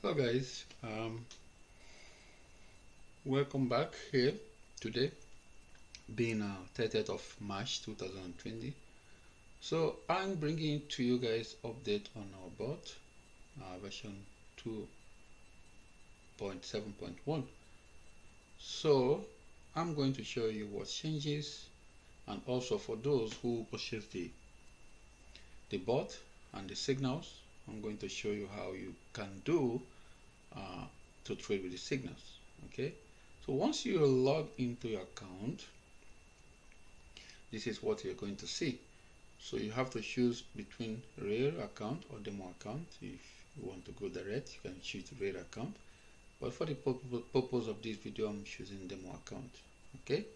Hello guys, welcome back here today, being 30th of March 2020. So I'm bringing to you guys update on our bot version 2.7.1. So I'm going to show you what changes, and also for those who purchase the bot and the signals, I'm going to show you how you can do to trade with the signals. Okay, so once you log into your account, this is what you're going to see. So you have to choose between real account or demo account. If you want to go direct, you can choose real account, but for the purpose of this video, I'm choosing demo account. Okay,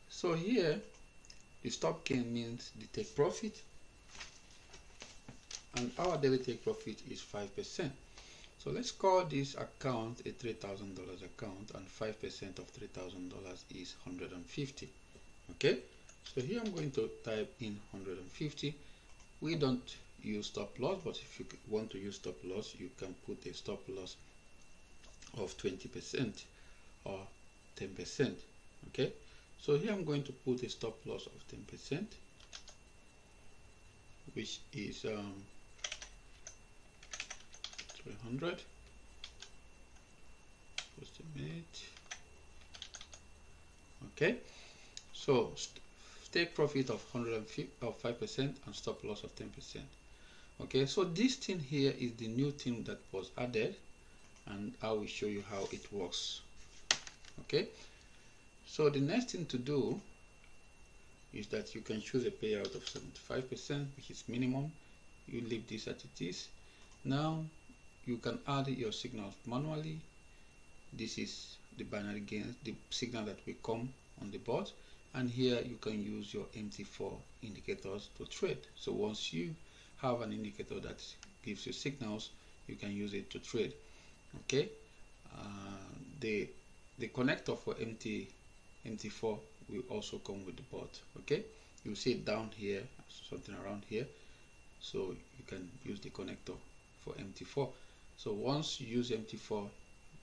so here the stop gain means the take profit, and our daily take profit is 5%. So let's call this account a $3,000 account, and 5% of $3,000 is 150. Okay, so here I'm going to type in 150. We don't use stop loss, but if you want to use stop loss, you can put a stop loss of 20% or 10%. Okay, so here I'm going to put a stop loss of 10%, which is 300. Estimate. Okay, so take profit of 150 of 5% and stop loss of 10%. Okay, so this thing here is the new thing that was added, and I will show you how it works. Okay, so the next thing to do is that you can choose a payout of 75%, which is minimum. You leave this as it is. Now you can add your signals manually. This is the binary gains, the signal that will come on the bot, and here you can use your MT4 indicators to trade. So once you have an indicator that gives you signals, you can use it to trade. Okay, the connector for MT4 will also come with the bot. Okay, you see it down here, something around here, so you can use the connector for MT4. So once you use MT4,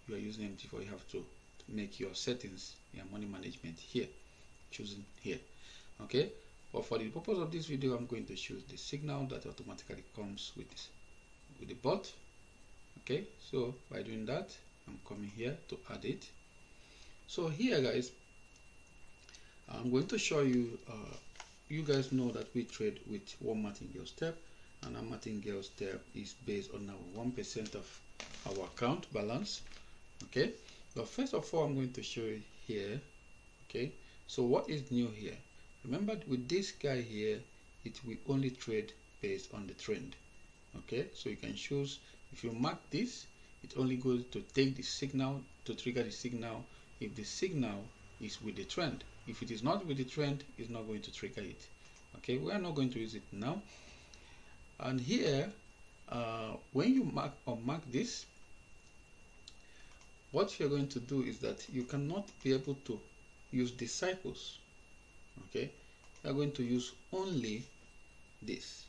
you are using MT4, you have to make your settings, your money management here, choosing here. Okay, but for the purpose of this video, I'm going to choose the signal that automatically comes with the bot. Okay, so by doing that, I'm coming here to add it. So here guys, I'm going to show you, you guys know that we trade with one martingale step, and our martingale step is based on our 1% of our account balance. Okay, but first of all, I'm going to show you here. Okay, so what is new here? Remember, with this guy here, it will only trade based on the trend. Okay, so you can choose, if you mark this, it only goes to take the signal, to trigger the signal if the signal is with the trend. If it is not with the trend, it's not going to trigger it. Okay, we are not going to use it now. And here, when you mark this, what you're going to do is that you cannot be able to use the cycles. Okay, you're going to use only this.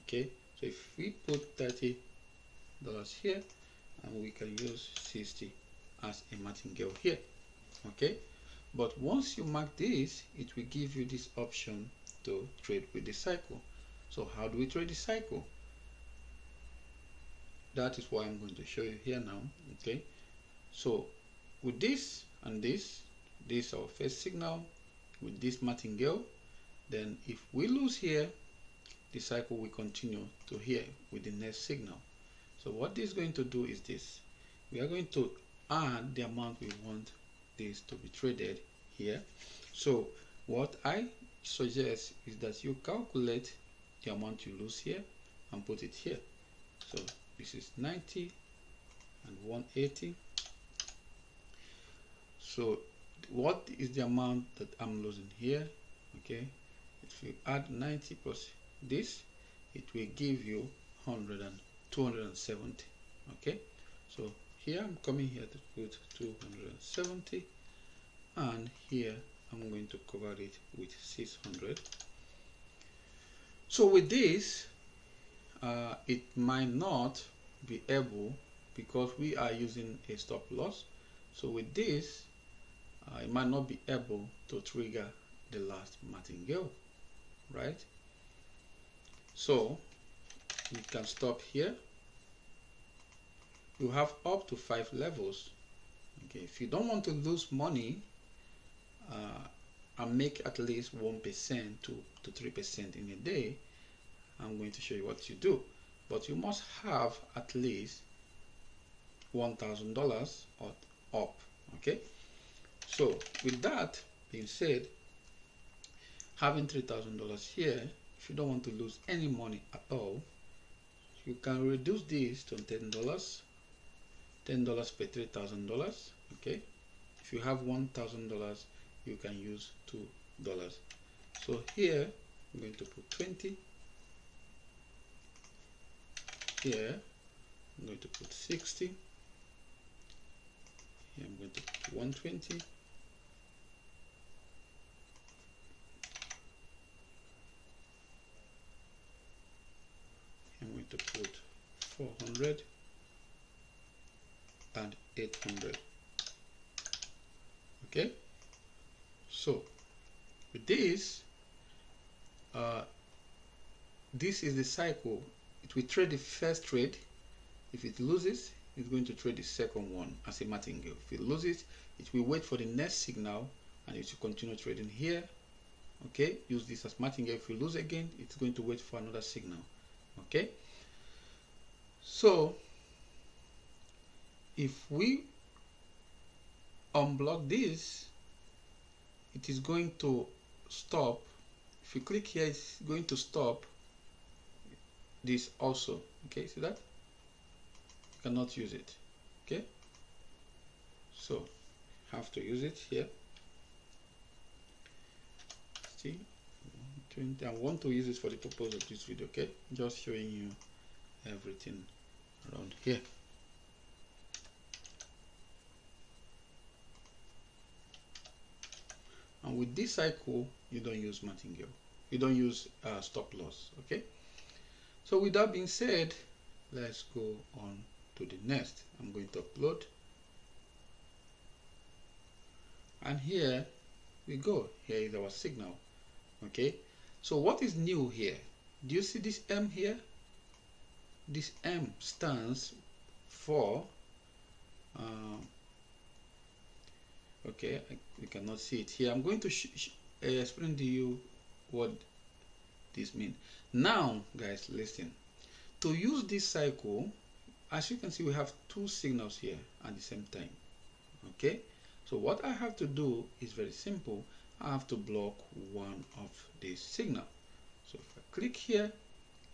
Okay, so if we put $30 here, and we can use 60 as a martingale here. Okay, but once you mark this, it will give you this option to trade with the cycle. So how do we trade the cycle? That is what I'm going to show you here now. Okay, so with this and this is our first signal with this martingale. Then if we lose here, the cycle will continue to here with the next signal. So what this is going to do is this: we are going to add the amount we want this to be traded here. So what I suggest is that you calculate the amount you lose here and put it here. So this is 90 and 180. So what is the amount that I'm losing here? Okay, if you add 90 plus this, it will give you 270. Okay, so here I'm coming here to put 270, and here I'm going to cover it with 600. So with this, it might not be able because we are using a stop loss. So with this, it might not be able to trigger the last martingale, right? So we can stop here. You have up to 5 levels. Okay, if you don't want to lose money and make at least 1% to 3% in a day, I'm going to show you what you do. But you must have at least $1,000 or up. Okay, so with that being said, having $3,000 here, if you don't want to lose any money at all, you can reduce this to $10 per $3,000. Okay, if you have $1,000, you can use $2. So here I'm going to put 20. Here I'm going to put 60. Here I'm going to put 120. I'm going to put 400 and 800. Okay, so with this, this is the cycle. It will trade the first trade. If it loses, it's going to trade the second one as a martingale. If it loses, it will wait for the next signal and it will continue trading here. Okay, use this as martingale. If you lose again, it's going to wait for another signal. Okay, so if we unblock this, it is going to stop. If you click here, it's going to stop this also. Okay, see that? You cannot use it. Okay, so have to use it here. See, 20. I want to use it for the purpose of this video. Okay, just showing you everything around here. And with this cycle, you don't use martingale. You don't use stop loss. Okay. So with that being said, let's go on to the next. I'm going to upload. And here we go. Here is our signal. Okay. So what is new here? Do you see this M here? This M stands for okay, you cannot see it here. I'm going to explain to you what this means. Now guys, listen. To use this cycle, as you can see, we have two signals here at the same time. Okay, so what I have to do is very simple. I have to block one of these signal. So if I click here,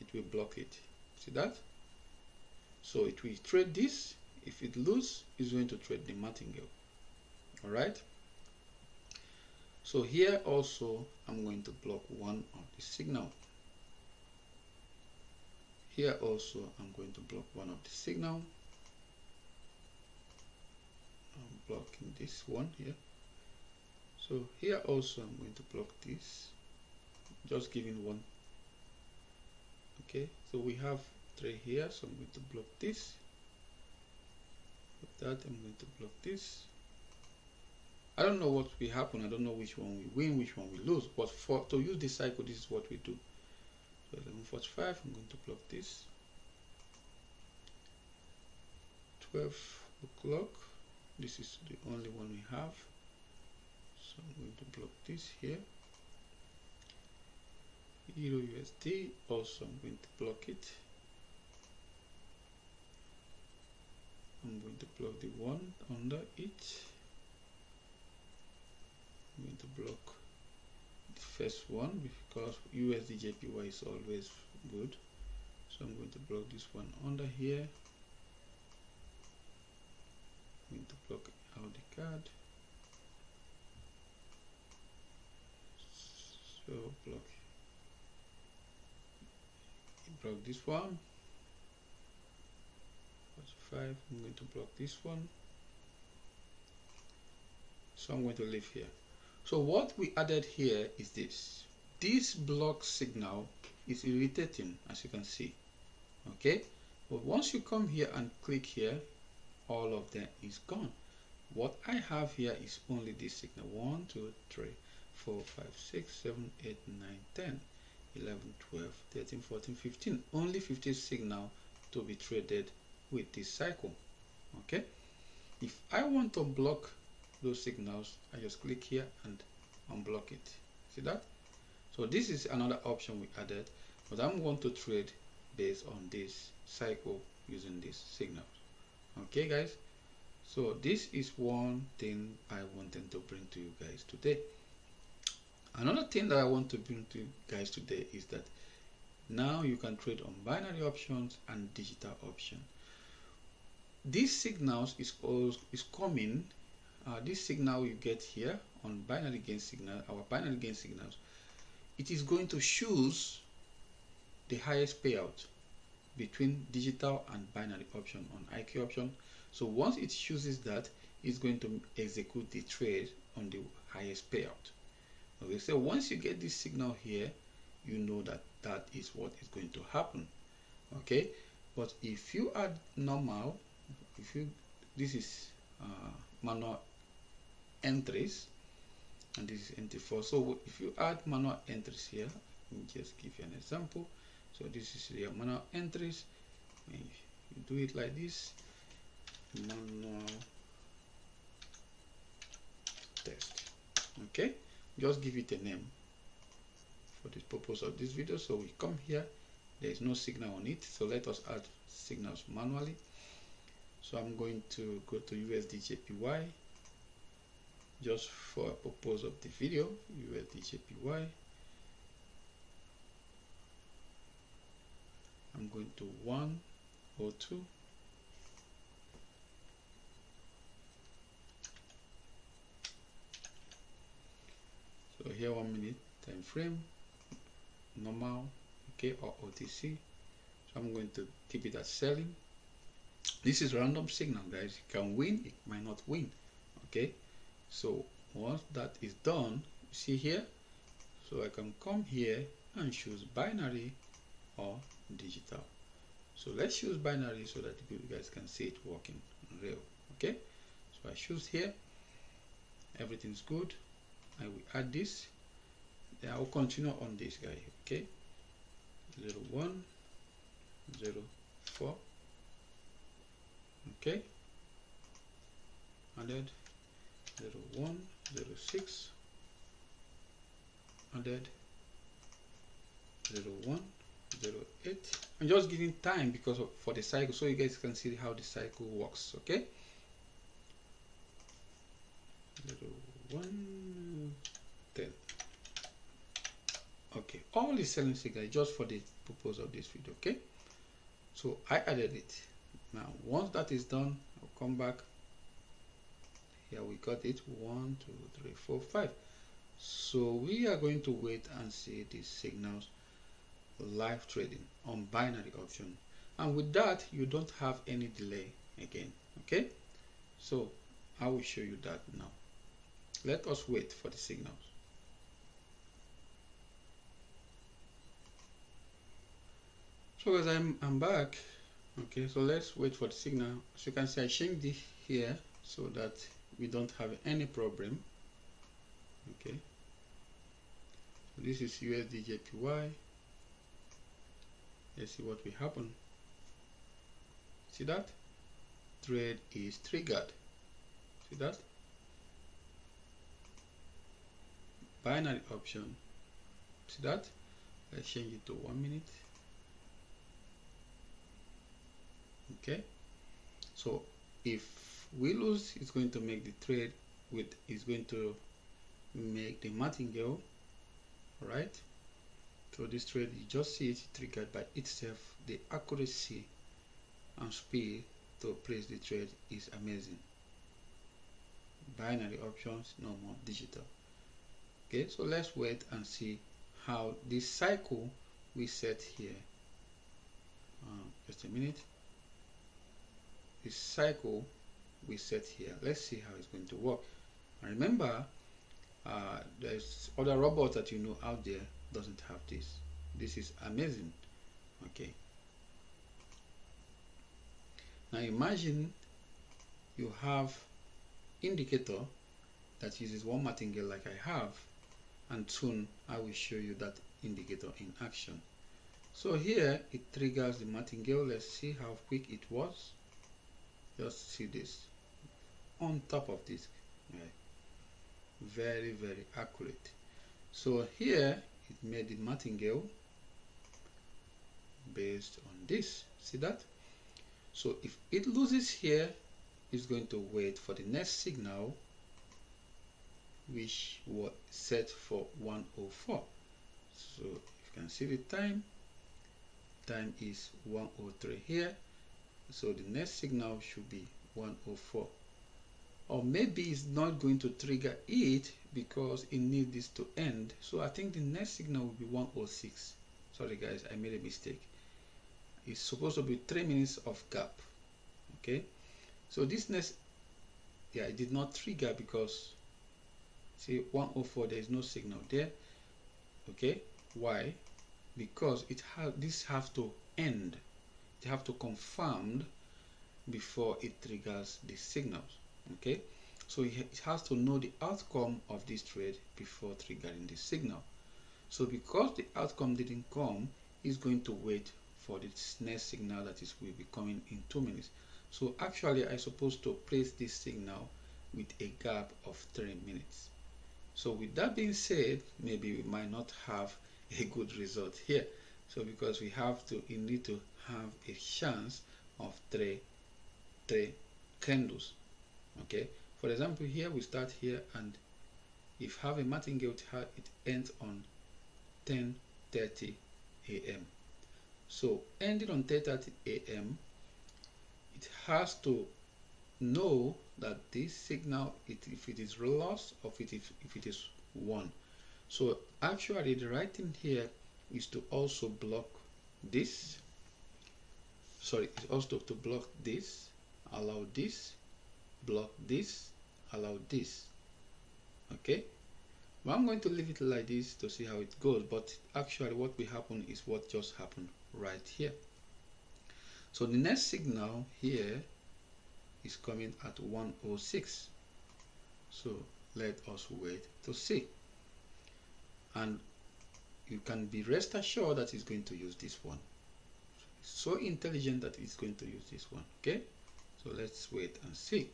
it will block it. See that? So it will trade this. If it loses, it's going to trade the martingale. All right. So here also, I'm going to block one of the signal. Here also, I'm going to block one of the signal. I'm blocking this one here. So here also, I'm going to block this. Just giving one. Okay, so we have 3 here, so I'm going to block this. With that, I'm going to block this. I don't know what will happen. I don't know which one we win, which one we lose. But to use this cycle, this is what we do. So 11:45, I'm going to block this. 12 o'clock, this is the only one we have. So I'm going to block this here. Euro USD, also I'm going to block it. I'm going to block the one under it. I'm going to block the first one because USD JPY is always good. So I'm going to block this one under here. I'm going to block out the card. So block this one. 45. I'm going to block this one. So I'm going to leave here. So what we added here is this. This block signal is irritating, as you can see. Okay, But once you come here and click here, all of them is gone. What I have here is only this signal: 1 2 3 4 5 6 7 8 9 10 11 12 13 14 15. Only 15 signal to be traded with this cycle. Okay, if I want to block those signals, I just click here and unblock it. See that? So this is another option we added, but I'm going to trade based on this cycle using these signals. Okay guys, so this is one thing I wanted to bring to you guys today. Another thing that I want to bring to you guys today is that now you can trade on binary options and digital option. These signals is coming. This signal you get here on binary gain signal, our binary gain signals, it is going to choose the highest payout between digital and binary option on IQ option. So once it chooses that, it's going to execute the trade on the highest payout. Okay, so once you get this signal here, you know that that is what is going to happen. Okay, but if you add normal, this is manual entries, and this is entry 4. So if you add manual entries here, let me just give you an example. So this is your manual entries. You do it like this: manual test. Okay, just give it a name for the purpose of this video. So we come here, there is no signal on it, so let us add signals manually. So I'm going to go to USD/JPY just for a purpose of the video. USD/JPY. I'm going to 102. So here 1 minute time frame, normal, okay, or OTC. So I'm going to keep it as selling. This is random signal, guys. It can win, it might not win. Okay, so once that is done, see here, so I can come here and choose binary or digital. So let's choose binary so that you guys can see it working real. Okay, so I choose here, everything's good. I will add this, then I will continue on this guy. Okay, 01 04. Okay, added 01 06, added 01 08. I'm just giving time because for the cycle, so you guys can see how the cycle works. Okay, 01 10. Okay, all the selling signal just for the purpose of this video. Okay, so I added it. Now once that is done, I'll come back here. We got it 1 2 3 4 5. So we are going to wait and see these signals live trading on binary option, and with that you don't have any delay again. Okay, so I will show you that now. Let us wait for the signals. So as I'm back. Okay, so let's wait for the signal. As you can see, I changed this here so that we don't have any problem. Okay, so this is USD/JPY. Let's see what will happen. See that? Trade is triggered. See that? Binary option. See that? Let's change it to 1 minute. Okay, so if we lose, it's going to make the trade with, it's going to make the martingale. All right, so this trade, you just see it triggered by itself. The accuracy and speed to place the trade is amazing. Binary options, no more digital. Okay, so let's wait and see how this cycle we set here. Just a minute. This cycle we set here, let's see how it's going to work. And remember, there's other robots that you know out there doesn't have this. This is amazing. Okay, Now imagine you have indicator that uses one martingale like I have, and soon I will show you that indicator in action. So here it triggers the martingale. Let's see how quick it was. Just see this on top of this, right? Very accurate. So here it made the martingale based on this. See that? So if it loses here, it's going to wait for the next signal, which was set for 104. So you can see the time is 103 here. So the next signal should be 104. Or maybe it's not going to trigger it because it needs this to end. So I think the next signal will be 106. Sorry guys, I made a mistake. It's supposed to be 3 minutes of gap. Okay, so this next, yeah, it did not trigger because see 104, there is no signal there. Okay, why? Because this have to end. It have to confirm before it triggers the signals. Okay, so it has to know the outcome of this trade before triggering the signal. So because the outcome didn't come, it's going to wait for this next signal that will be coming in 2 minutes. So actually I'm supposed to place this signal with a gap of 3 minutes. So with that being said, maybe we might not have a good result here. So because we need to have a chance of three candles. Okay, for example, here we start here, and if have a martingale, it ends on 10:30 a.m. So ending on 10:30 a.m., it has to know that this signal, if it is lost or if it is won. So actually the right thing here is to also block this. Sorry, it's also to block this, allow this, block this, allow this. Okay, well, I'm going to leave it like this to see how it goes, but actually what will happen is what just happened right here. So the next signal here is coming at 106. So let us wait to see, and you can be rest assured that it's going to use this one. It's so intelligent that it's going to use this one. Okay, so let's wait and see.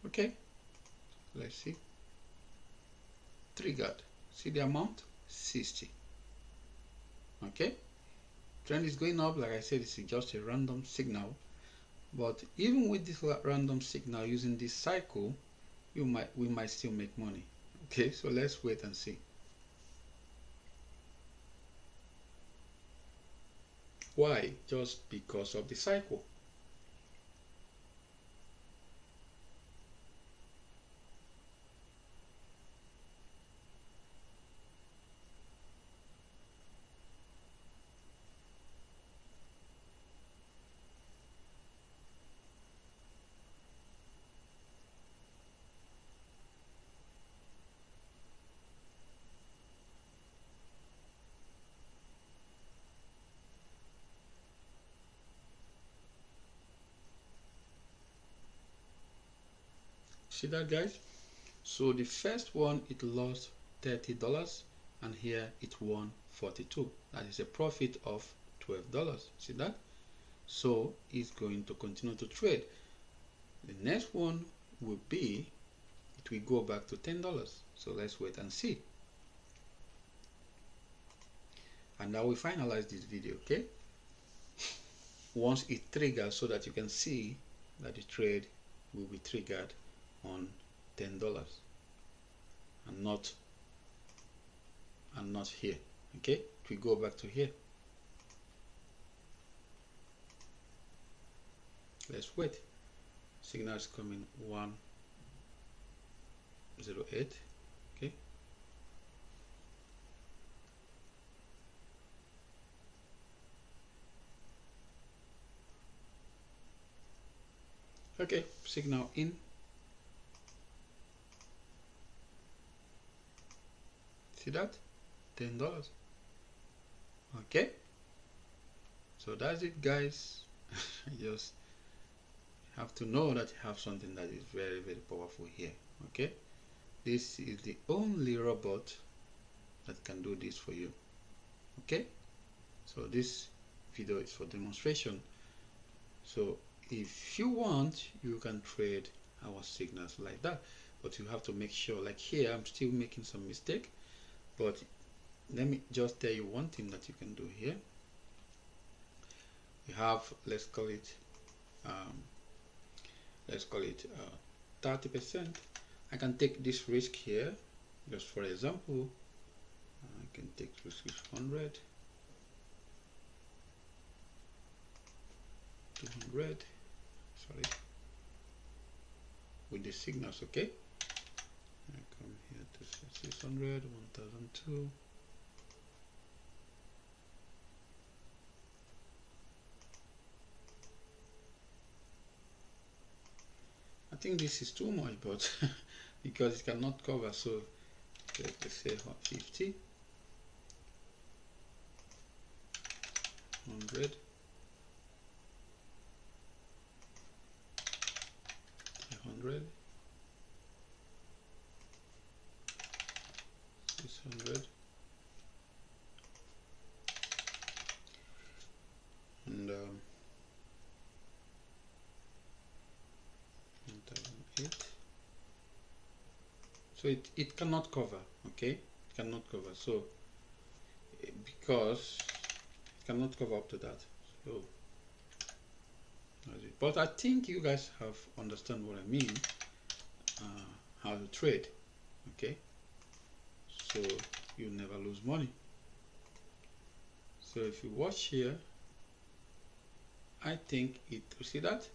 Okay, let's see. Triggered. See the amount? 60. Okay, trend is going up. Like I said, it's just a random signal, but even with this random signal using this cycle, we might still make money. Okay, so let's wait and see. Why? Just because of the cycle. See that, guys? So the first one, it lost $30, and here it won 42. That is a profit of $12. See that? So it's going to continue to trade. The next one will be, it will go back to $10. So let's wait and see. And now we finalize this video. Okay, once it triggers, so that you can see that the trade will be triggered on $10 and not here. Okay, we go back to here. Let's wait. Signal is coming 108. Okay, Okay, signal in. See that? $10. Okay, so that's it, guys. You just have to know that you have something that is very, very powerful here. Okay, this is the only robot that can do this for you. Okay, so this video is for demonstration. So if you want, you can trade our signals like that, but you have to make sure, like here I'm still making some mistake, but let me just tell you one thing that you can do here. You have, let's call it 30%. I can take this risk here, just for example. I can take risk 100, 200, sorry, with the signals. Okay, I come here to 600, 1002. I think this is too much, but because it cannot cover, so let's say 50, 100, 300, 600, and 1008. So it cannot cover. Okay, it cannot cover, so because it cannot cover up to that. So but I think you guys have understand what I mean, how to trade. Okay, so you never lose money. So if you watch here, I think it, see that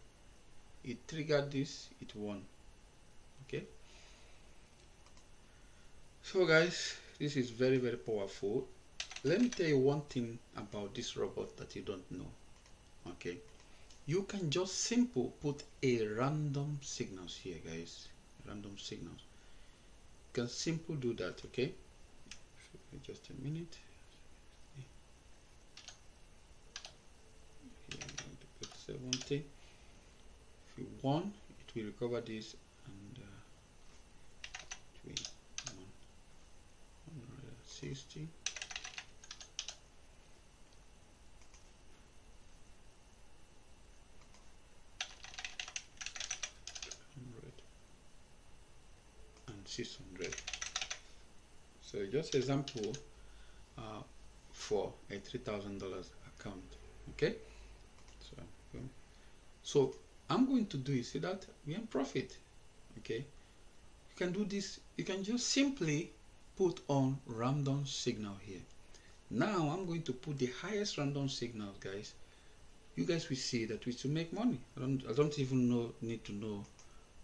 it triggered this, it won. Okay, so guys, this is very, very powerful. Let me tell you one thing about this robot that you don't know. Okay, you can just simple put a random signals here, guys. Random signals, you can simple do that. Okay, just a minute. Here I'm going to put 70. If you want, it will recover this, and it will 160. And 600. So just example for a $3,000 account. Okay, so I'm going to do, you see that we are in profit. Okay, you can do this, you can just simply put on random signal here. Now I'm going to put the highest random signals, guys. You guys will see that we still make money. I don't even need to know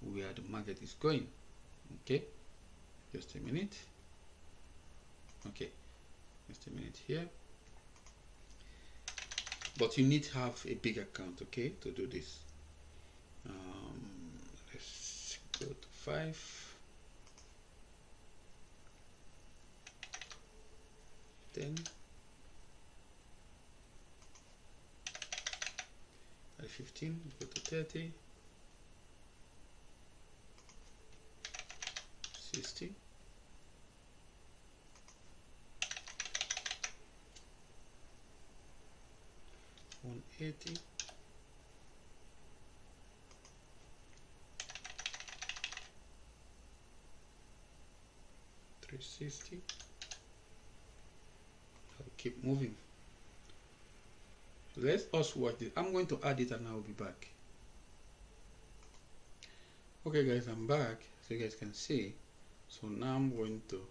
where the market is going. Okay, just a minute. Okay, just a minute here. But you need to have a big account, okay, to do this. Let's go to 5, 10, 15, go to 30, 60, 180, 360. I'll keep moving. Let us watch this. I'm going to add it and I'll be back. Okay guys, I'm back, so you guys can see. So now I'm going to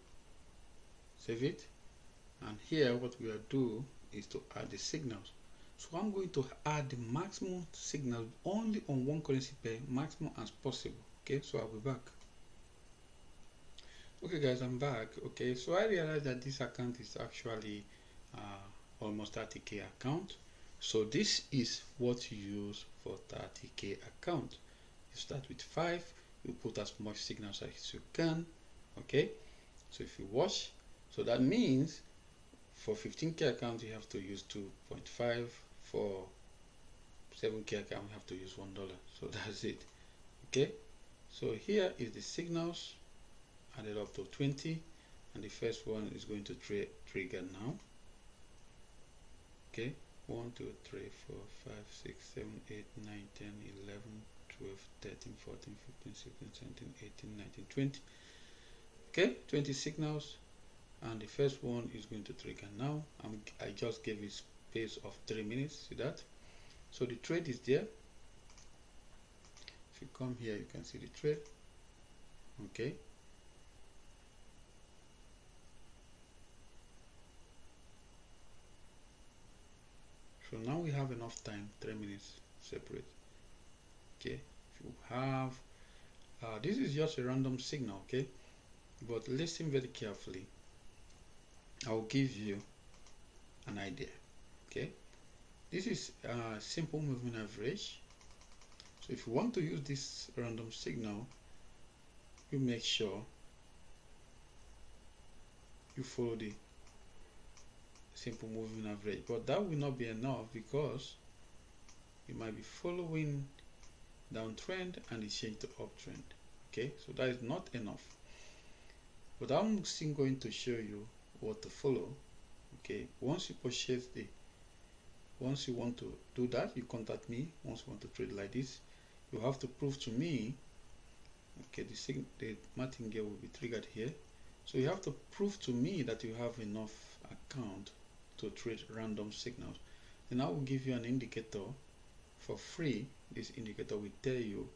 save it, and here what we will do is to add the signals. So I'm going to add the maximum signal only on one currency pair, maximum as possible. Okay, so I'll be back. Okay guys, I'm back. Okay, so I realized that this account is actually almost 30k account. So this is what you use for 30k account. You start with 5, you put as much signals as you can. Okay, so if you watch, so that means for 15k account you have to use 2.5, for 7k account you have to use $1. So that's it. Okay, so here is the signals added up to 20, and the first one is going to trigger now. Okay, 1 2 3 4 5 6 7 8 9 10 11 12 13 14 15 16 17 18 19 20. Okay, 20 signals, and the first one is going to trigger now. I just gave it space of 3 minutes. See that? So the trade is there. If you come here, you can see the trade. Okay, so now we have enough time, 3 minutes separate. Okay, if you have this is just a random signal, okay, but listen very carefully. I'll give you an idea. Okay, this is a simple moving average. So if you want to use this random signal, you make sure you follow the simple moving average, but that will not be enough because you might be following downtrend and it changed to uptrend. Okay, so that is not enough, but I'm still going to show you what to follow. Okay, once you want to do that, you contact me. Once you want to trade like this, you have to prove to me, okay, the martingale will be triggered here, so you have to prove to me that you have enough account to trade random signals. Then I will give you an indicator for free. This indicator will tell you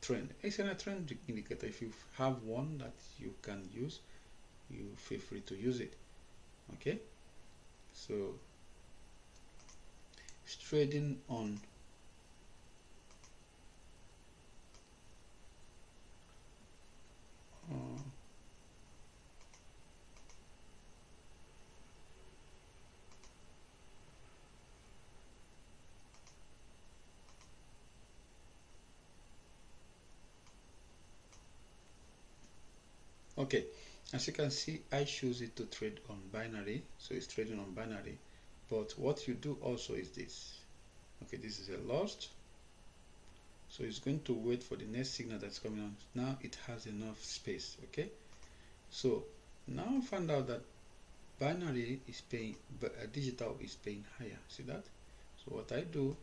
trend. It's a trend indicator. If you have one that you can use, you feel free to use it. Okay, so it's trading on okay, as you can see, I choose it to trade on binary, so it's trading on binary. But what you do also is this. Okay, this is a lost, so it's going to wait for the next signal that's coming on. Now it has enough space. Okay, so now I found out that binary is paying, but digital is paying higher. See that? So what I do,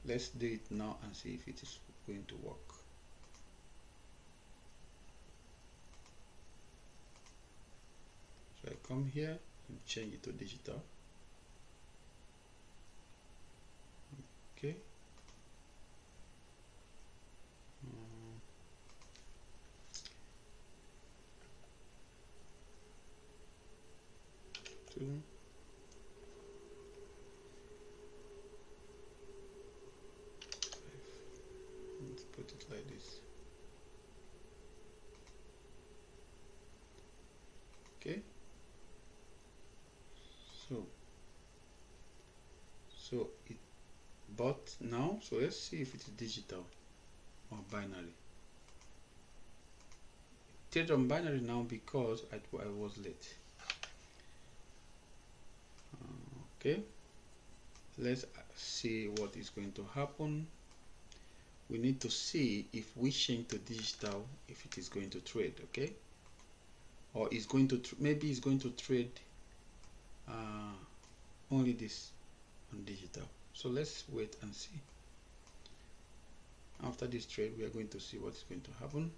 let's do it now and see if it is going to work. So I come here and change it to digital. Okay. Let's put it like this. Okay. So it bought now. So let's see if it is digital or binary. Trade on binary now because I was late. Okay, let's see what is going to happen. We need to see if we change to digital, if it is going to trade. Okay, or it's going to maybe it's going to trade only this on digital. So let's wait and see. After this trade, we are going to see what is going to happen.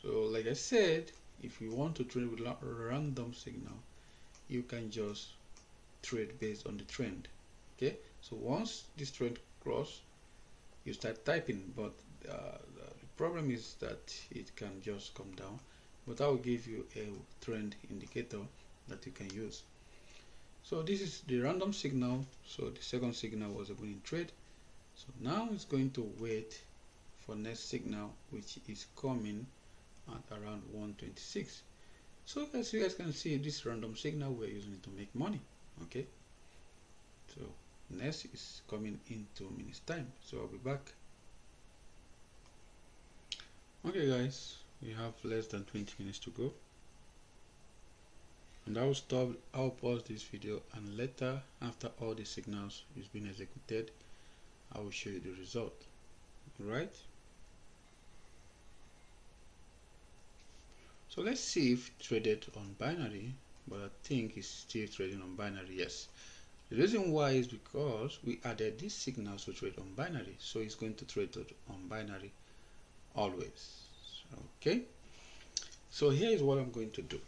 So like I said, if you want to trade with random signal, you can just trade based on the trend. Okay, so once this trend cross, you start typing, but the problem is that it can just come down. But I will give you a trend indicator that you can use. So this is the random signal. So the second signal was a winning trade. So now it's going to wait for next signal, which is coming at around 126. So as you guys can see, this random signal, we're using it to make money. Okay, so next is coming in 2 minutes time, so I'll be back. Okay guys, we have less than 20 minutes to go, and I'll pause this video, and later, after all the signals is being executed, I will show you the result. Alright, so let's see if it traded on binary, but I think it's still trading on binary. Yes, the reason why is because we added these signals to trade on binary, so it's going to trade on binary always. Okay, so here is what I'm going to do.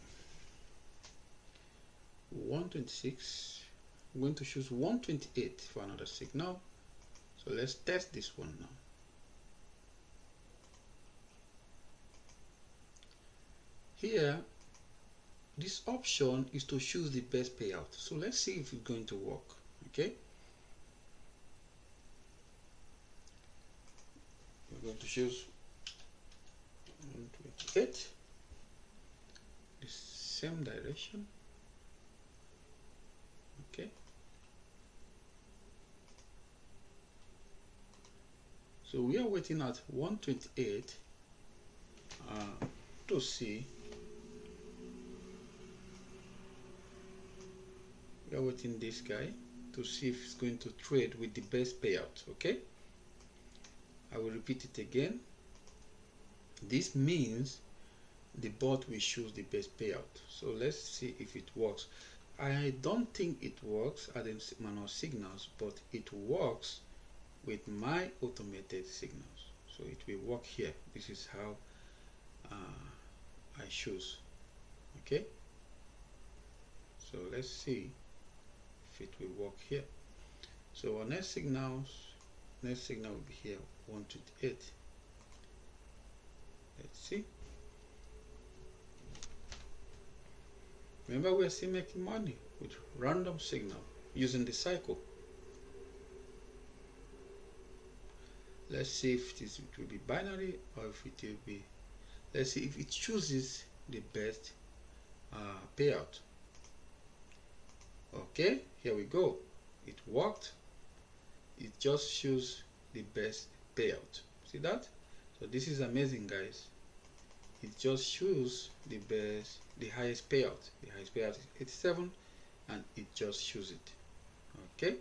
126, I'm going to choose 128 for another signal. So let's test this one now. Here, this option is to choose the best payout. So let's see if it's going to work. Okay, we're going to choose 128, the same direction. Okay, so we are waiting at 128 to see. We are waiting this guy to see if it's going to trade with the best payout. Okay, I will repeat it again. This means the bot will choose the best payout. So let's see if it works. I don't think it works at the manual signals, but it works with my automated signals. So it will work here. This is how I choose. Okay, so let's see if it will work here. So our next signal will be here, 128. Let's see. Remember, we are still making money with random signal using the cycle. Let's see if it will be binary or if it will be, let's see if it chooses the best payout. Okay, here we go. It worked. It just chooses the best payout. See that? So this is amazing, guys. It just chooses the highest payout. The highest payout is 87, and it just chooses it. Okay,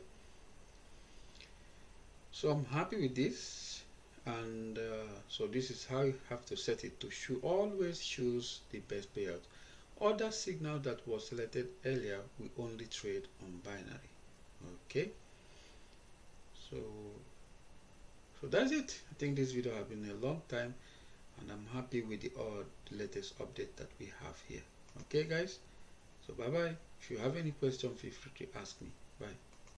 so I'm happy with this, and so this is how you have to set it to always choose the best payout. Other signal that was selected earlier, we only trade on binary. Okay, so that's it. I think this video has been a long time, and I'm happy with the latest update that we have here. Okay guys, so bye bye. If you have any question, feel free to ask me. Bye.